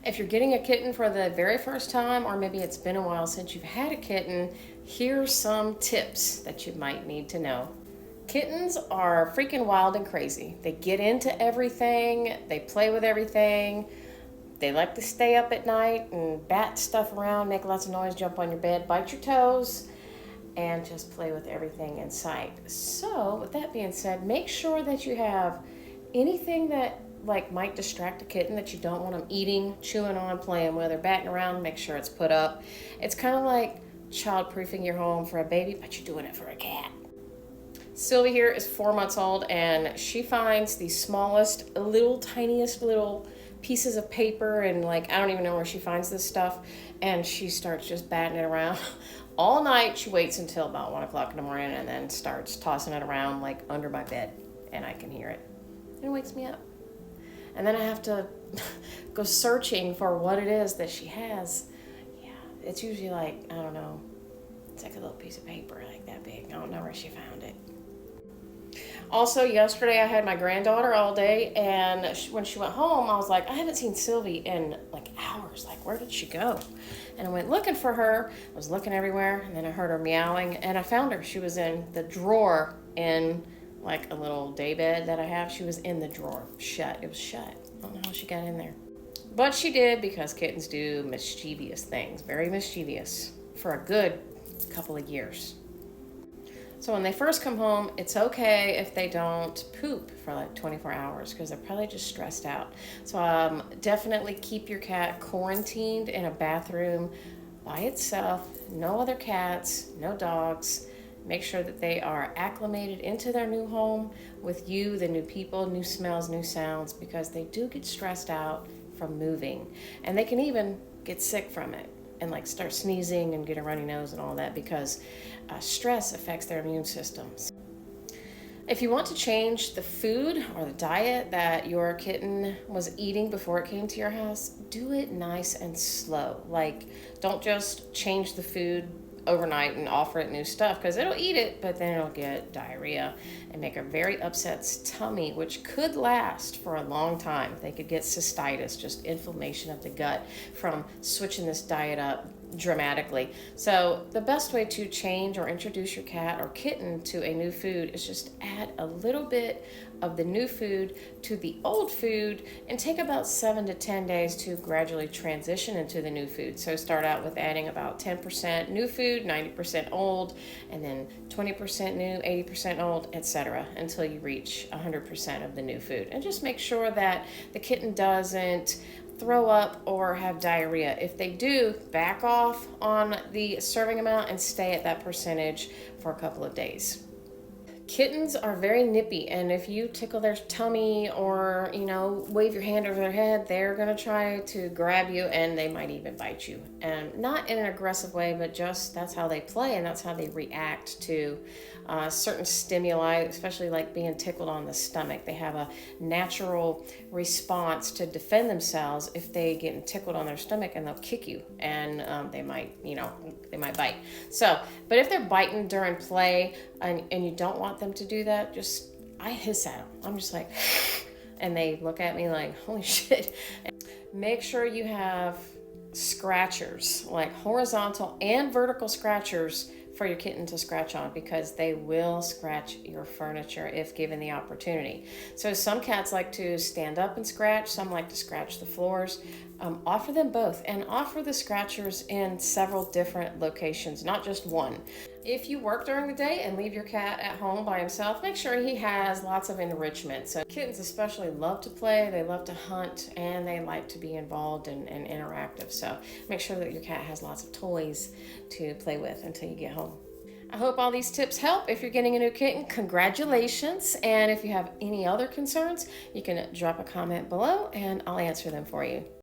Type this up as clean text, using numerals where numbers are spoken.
If you're getting a kitten for the very first time, or maybe it's been a while since you've had a kitten, here's some tips that you might need to know. Kittens are freaking wild and crazy. They get into everything, they play with everything, they like to stay up at night and bat stuff around, make lots of noise, jump on your bed, bite your toes, and just play with everything in sight. So, with that being said, make sure that you have anything that might distract a kitten that you don't want them eating, chewing on, playing with, or batting around. Make sure it's put up. It's kind of like child-proofing your home for a baby, but you're doing it for a cat. Sylvie here is 4 months old, and she finds the smallest, tiniest little pieces of paper, and I don't even know where she finds this stuff, and she starts just batting it around all night. She waits until about 1 o'clock in the morning and then starts tossing it around under my bed, and I can hear it. It wakes me up. And then I have to go searching for what it is that she has. Yeah, it's usually I don't know, it's like a little piece of paper like that big. I don't know where she found it. Also, yesterday I had my granddaughter all day, and when she went home, I was like, I haven't seen Sylvie in hours. Where did she go? And I went looking for her. I was looking everywhere, and then I heard her meowing, and I found her. She was in the drawer in a little day bed that I have. She was in the drawer, shut. It was shut. I don't know how she got in there. But she did, because kittens do mischievous things, very mischievous, for a good couple of years. So when they first come home, it's okay if they don't poop for 24 hours, because they're probably just stressed out. So definitely keep your cat quarantined in a bathroom by itself. No other cats, no dogs. Make sure that they are acclimated into their new home with you, the new people, new smells, new sounds, because they do get stressed out from moving. And they can even get sick from it and start sneezing and get a runny nose and all that, because stress affects their immune systems. If you want to change the food or the diet that your kitten was eating before it came to your house, do it nice and slow. Don't just change the food overnight and offer it new stuff, because it'll eat it, but then it'll get diarrhea and make a very upset tummy, which could last for a long time. They could get cystitis, just inflammation of the gut, from switching this diet up dramatically. So the best way to change or introduce your cat or kitten to a new food is just add a little bit of the new food to the old food, and take about 7 to 10 days to gradually transition into the new food. So start out with adding about 10% new food, 90% old, and then 20% new, 80% old, etc., until you reach 100% of the new food. And just make sure that the kitten doesn't throw up or have diarrhea. If they do, back off on the serving amount and stay at that percentage for a couple of days. Kittens are very nippy, and if you tickle their tummy or, wave your hand over their head, they're going to try to grab you, and they might even bite you. And not in an aggressive way, but just that's how they play, and that's how they react to certain stimuli, especially being tickled on the stomach. They have a natural response to defend themselves if they get tickled on their stomach, and they'll kick you, and they might bite. So, but if they're biting during play and you don't want them to do that, I hiss at them. I'm just and they look at me like, holy shit. Make sure you have scratchers, horizontal and vertical scratchers, for your kitten to scratch on, because they will scratch your furniture if given the opportunity. So some cats like to stand up and scratch, some like to scratch the floors. Offer them both, and offer the scratchers in several different locations, not just one. If you work during the day and leave your cat at home by himself, make sure he has lots of enrichment. So kittens especially love to play, they love to hunt, and they like to be involved and interactive. So make sure that your cat has lots of toys to play with until you get home. I hope all these tips help. If you're getting a new kitten, congratulations. And if you have any other concerns, you can drop a comment below and I'll answer them for you.